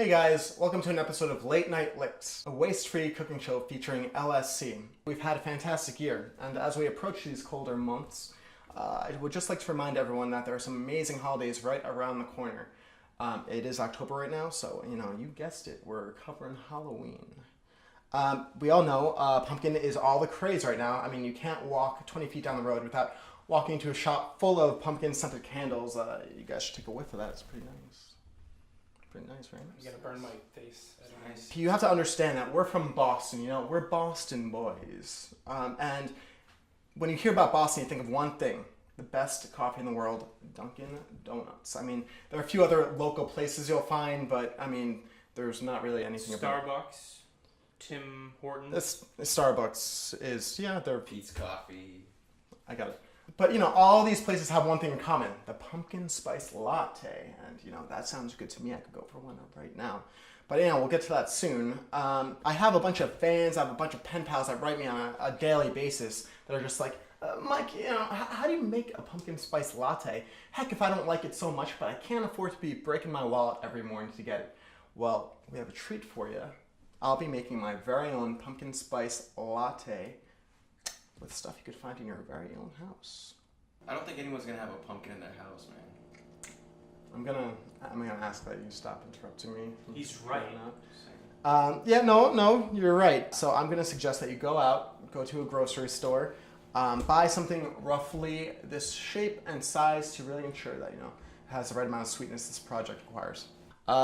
Hey guys, welcome to an episode of Late Night Licks, a waste-free cooking show featuring L.S.C. We've had a fantastic year, and as we approach these colder months, I would just like to remind everyone that there are some amazing holidays right around the corner. It is October right now, so, you guessed it, we're covering Halloween. We all know pumpkin is all the craze right now. I mean, you can't walk 20 feet down the road without walking into a shop full of pumpkin-scented candles. You guys should take a whiff of that, it's pretty nice. Pretty nice, right? I'm gonna burn my face. Nice. You have to understand that we're from Boston, we're Boston boys. And when you hear about Boston, you think of one thing, the best coffee in the world, Dunkin' Donuts. I mean, there are a few other local places you'll find, but I mean, there's not really anything about Starbucks, Tim Hortons. Starbucks is, they're... Pete's Coffee. I got it. But, all these places have one thing in common, the pumpkin spice latte. And, that sounds good to me. I could go for one right now. But, we'll get to that soon. I have a bunch of fans, I have a bunch of pen pals that write me on a daily basis that are just like, Mike, how do you make a pumpkin spice latte? Heck, if I don't like it so much, but I can't afford to be breaking my wallet every morning to get it. Well, we have a treat for you. I'll be making my very own pumpkin spice latte with stuff you could find in your very own house. I don't think anyone's gonna have a pumpkin in their house, man. I'm gonna ask that you stop interrupting me. He's right. No, you're right. So I'm gonna suggest that you go to a grocery store, buy something roughly this shape and size to really ensure that it has the right amount of sweetness this project requires.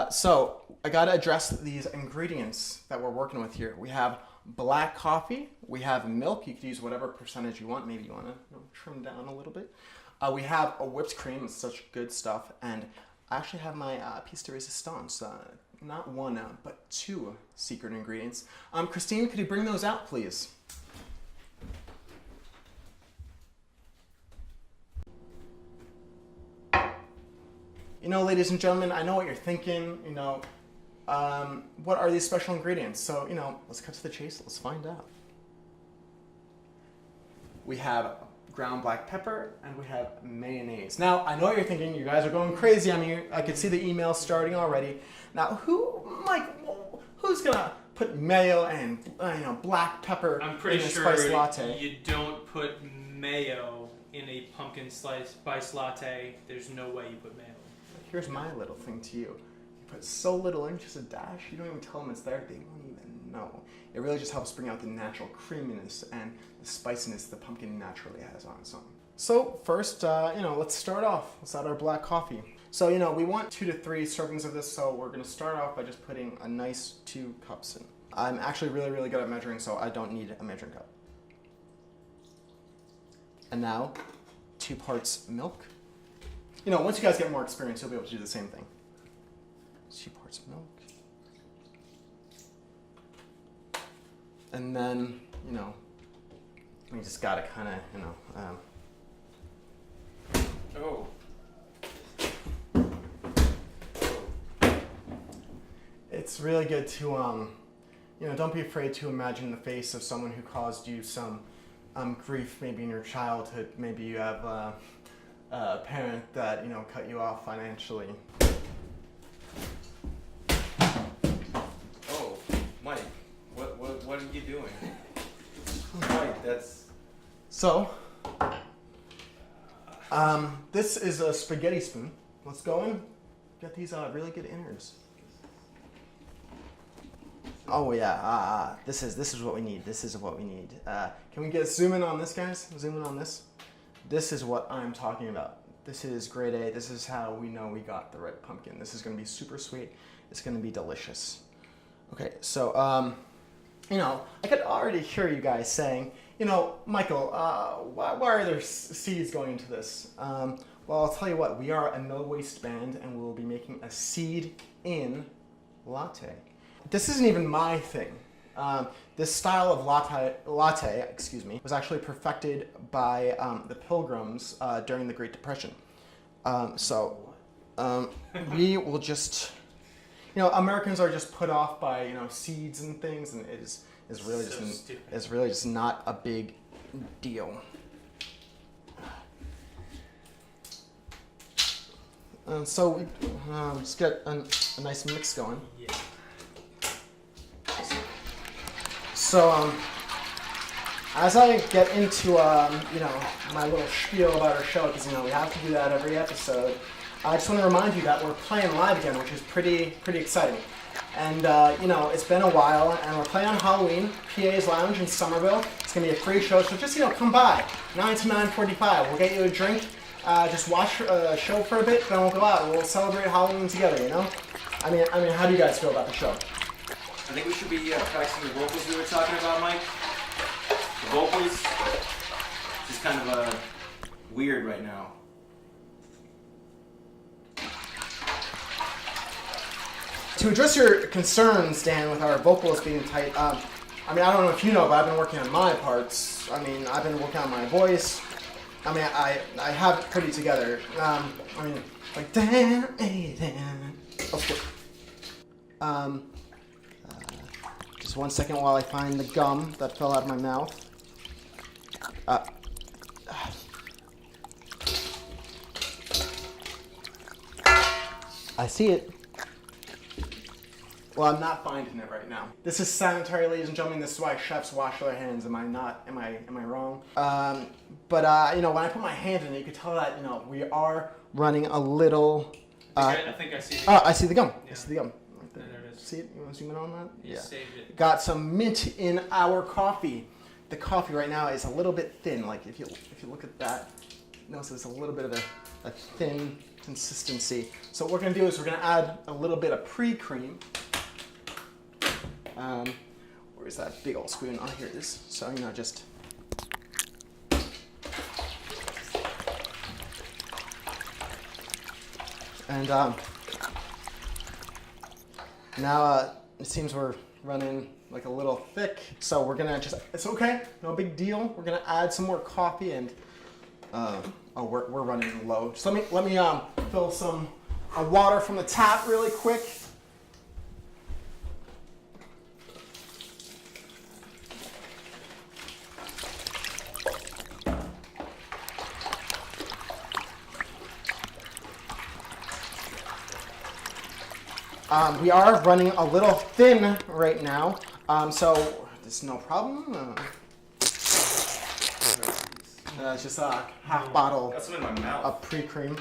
So I gotta address these ingredients that we're working with here. We have black coffee, we have milk, you could use whatever percentage you want, maybe you want to trim down a little bit. We have a whipped cream, it's such good stuff, and I actually have my piece de resistance, not one, but two secret ingredients. Christine, could you bring those out, please? Ladies and gentlemen, I know what you're thinking, what are these special ingredients? So, let's cut to the chase, let's find out. We have ground black pepper and we have mayonnaise. Now, I know what you're thinking, you guys are going crazy. I mean, I could see the email starting already. Now, who's gonna put mayo and, black pepper in a spice latte? You don't put mayo in a pumpkin spice latte. There's no way you put mayo. Here's my little thing to you. You put so little in, just a dash, you don't even tell them it's there, they won't even know. It really just helps bring out the natural creaminess and the spiciness the pumpkin naturally has on its own. So first, let's start off. Let's add our black coffee. So, we want 2 to 3 servings of this, so we're gonna start off by just putting a nice 2 cups in. I'm actually really, really good at measuring, so I don't need a measuring cup. And now, 2 parts milk. Once you guys get more experience, you'll be able to do the same thing. 2 parts milk. And then, we just gotta kind of, Oh. It's really good to, don't be afraid to imagine the face of someone who caused you some grief, maybe in your childhood. Maybe you have a parent that, cut you off financially. Oh, Mike, what are you doing? Mike, that's... So, this is a spaghetti spoon. Let's go in, get these really good innards. Oh yeah, this is what we need. This is what we need. Can we get zoom in on this, guys? Zoom in on this. This is what I'm talking about. This is grade A. This is how we know we got the right pumpkin. This is going to be super sweet. It's going to be delicious. Okay, so I could already hear you guys saying, Michael, why are there seeds going into this? Well, I'll tell you what. We are a no-waste band, and we'll be making a seed-in latte. This isn't even my thing. This style of latte, was actually perfected by the Pilgrims during the Great Depression. We will just, Americans are just put off by seeds and things, and it's really just not a big deal. So we just get a nice mix going. Yeah. So, as I get into, my little spiel about our show, because, we have to do that every episode, I just want to remind you that we're playing live again, which is pretty exciting. And, it's been a while, and we're playing on Halloween, PA's Lounge in Somerville. It's going to be a free show, so just, come by, 9 to 9:45. We'll get you a drink, just watch a show for a bit, then we'll go out, and we'll celebrate Halloween together, I mean, how do you guys feel about the show? I think we should be practicing the vocals we were talking about, Mike. The vocals, just kind of weird right now. To address your concerns, Dan, with our vocals being tight, I don't know if you know, but I've been working on my parts. I've been working on my voice. I have it pretty together. Like Dan, Dan. Okay. Just 1 second while I find the gum that fell out of my mouth. I see it. Well, I'm not finding it right now. This is sanitary, ladies and gentlemen. This is why chefs wash their hands. Am I not? Am I wrong? When I put my hand in it, you could tell that, we are running a little... I think I see the gum. I see the gum. Yeah. I see the gum. Right there. There it is. See it? You want to zoom in on that? You saved it. Got some mint in our coffee. The coffee right now is a little bit thin. Like if you look at that, notice there's a little bit of a thin consistency. So what we're gonna do is we're gonna add a little bit of pre-cream. Where's that big old spoon? Oh, here it is. So just. And now it seems we're running like a little thick, so we're gonna it's okay, no big deal. We're gonna add some more coffee and we're running low. Just let me fill some water from the tap really quick. We are running a little thin right now, so there's no problem. It's just a half bottle Got some in my mouth. of pre-cream.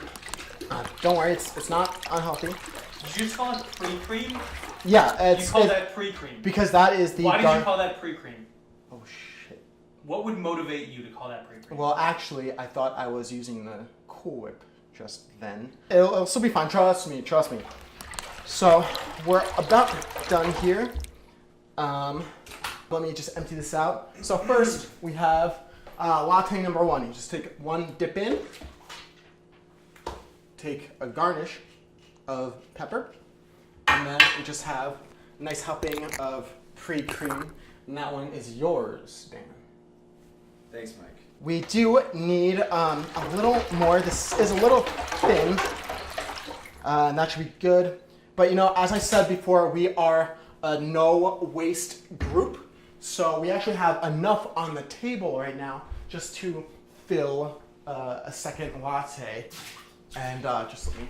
Don't worry, it's not unhealthy. Did you just call it pre-cream? Yeah, You call that pre-cream. because that is the. Why did you call that pre-cream? Oh shit. What would motivate you to call that pre-cream? Well, actually, I thought I was using the Cool Whip just then. It'll still be fine. Trust me. So we're about done here. Let me just empty this out. So first we have latte number 1. You just take one dip in, take a garnish of pepper, and then you just have a nice helping of pre-cream, and that one is yours, Dan. Thanks, Mike. We do need a little more. This is a little thin, and that should be good. But as I said before, we are a no waste group. So we actually have enough on the table right now just to fill a second latte. And just let me.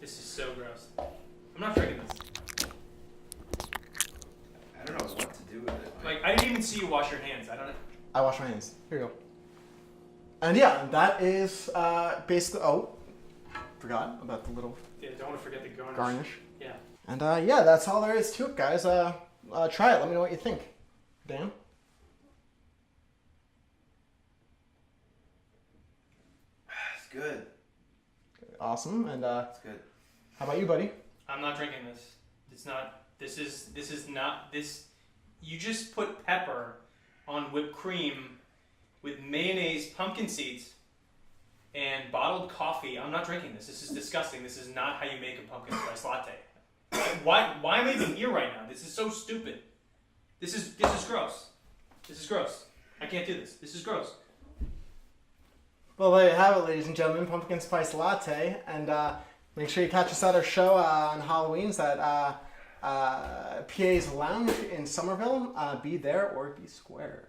This is so gross. I'm not drinking this. I don't know what to do with it, Mike. Like, I didn't even see you wash your hands. I don't know. I wash my hands. Here you go. And yeah, that is basically. Oh, forgot about the little Yeah, don't want to forget the garnish. garnish. Yeah. And that's all there is to it, guys. Try it. Let me know what you think. Dan? It's good. Awesome. And It's good. how about you, buddy? I'm not drinking this. It's not. This is not. This. You just put pepper on whipped cream with mayonnaise, pumpkin seeds, and bottled coffee. I'm not drinking this. This is disgusting. This is not how you make a pumpkin spice latte. Why am I even here right now? This is so stupid. This is gross. This is gross. I can't do this. This is gross. Well, there you have it, ladies and gentlemen. Pumpkin spice latte. And make sure you catch us at our show on Halloween's at PA's Lounge in Somerville. Be there or be square.